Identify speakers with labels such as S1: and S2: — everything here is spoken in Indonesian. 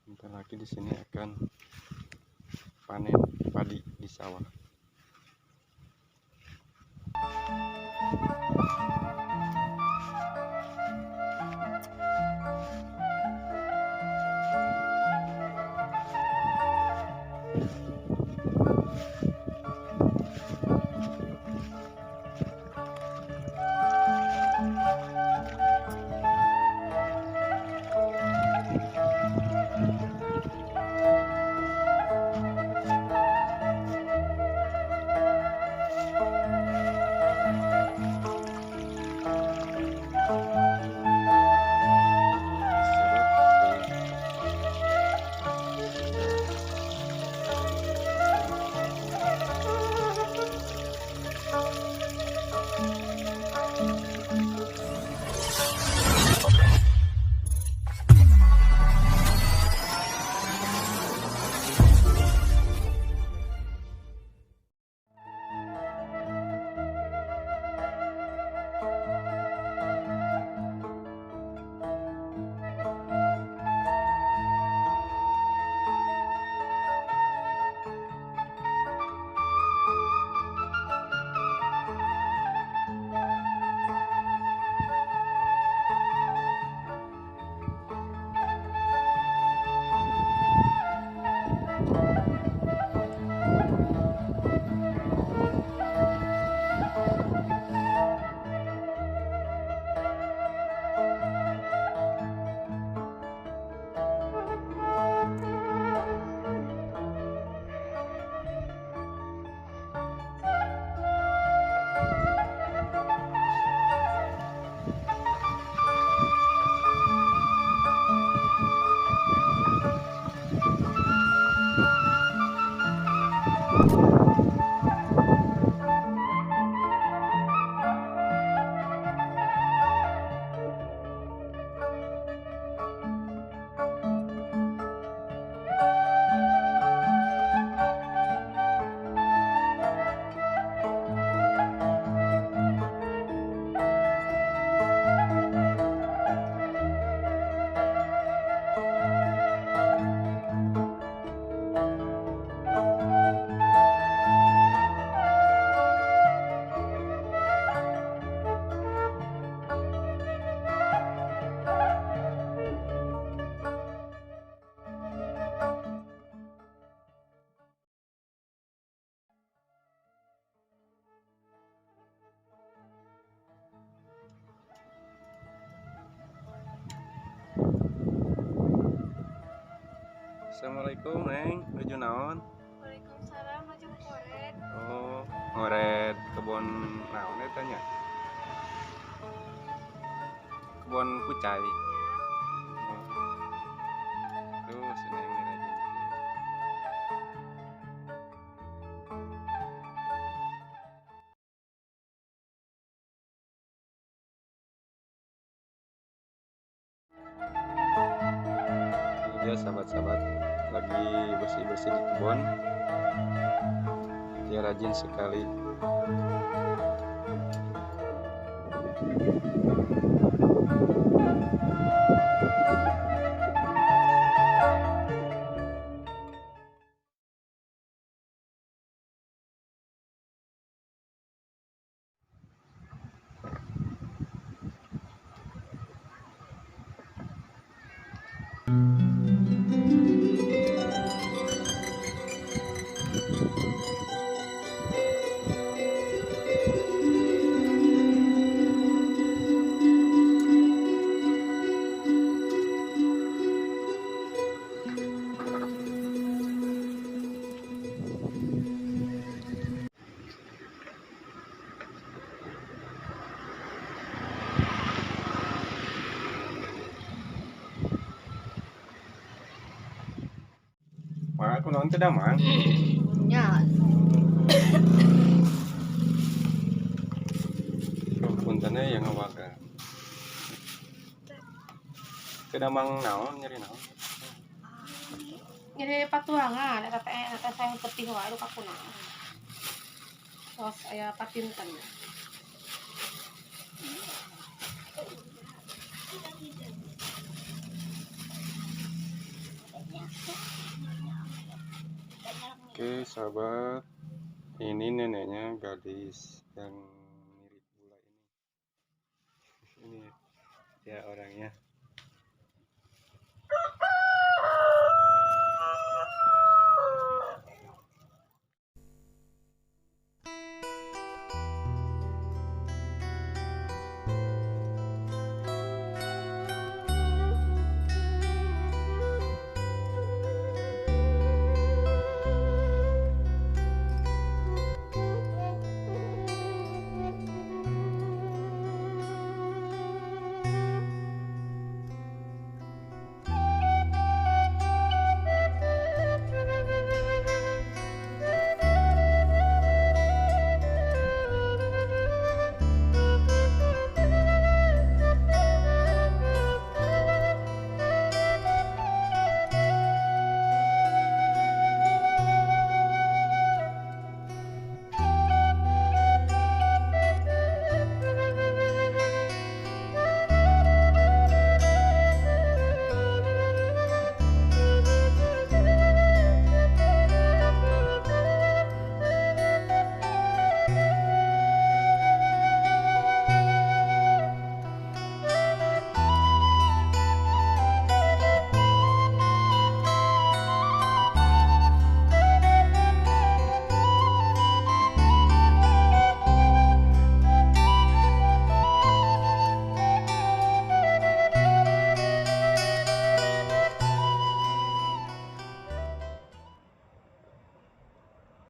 S1: Bentar lagi di sini akan panen padi di sawah. Assalamualaikum, Neng. Nuju naon?
S2: Waalaikumsalam, maju koret.
S1: Oh, ngoret kebon naon eta nya? Kebon kucai. Oh. Tuh, si Neng ini rajin. Ini dia sahabat-sahabat lagi bersih-bersih di kebun. Dia rajin sekali. Mang aku naon teh da, Mang?
S2: Ya,
S1: Oh, puntennya yang ngawaga. Teu da Mang naon nyeri naon?
S2: jadi patuangan, eta saya penting wae lu kakunaon. Tos aya patinten.
S1: Oke sahabat, ini neneknya gadis yang mirip bula ini. Ini ya orangnya.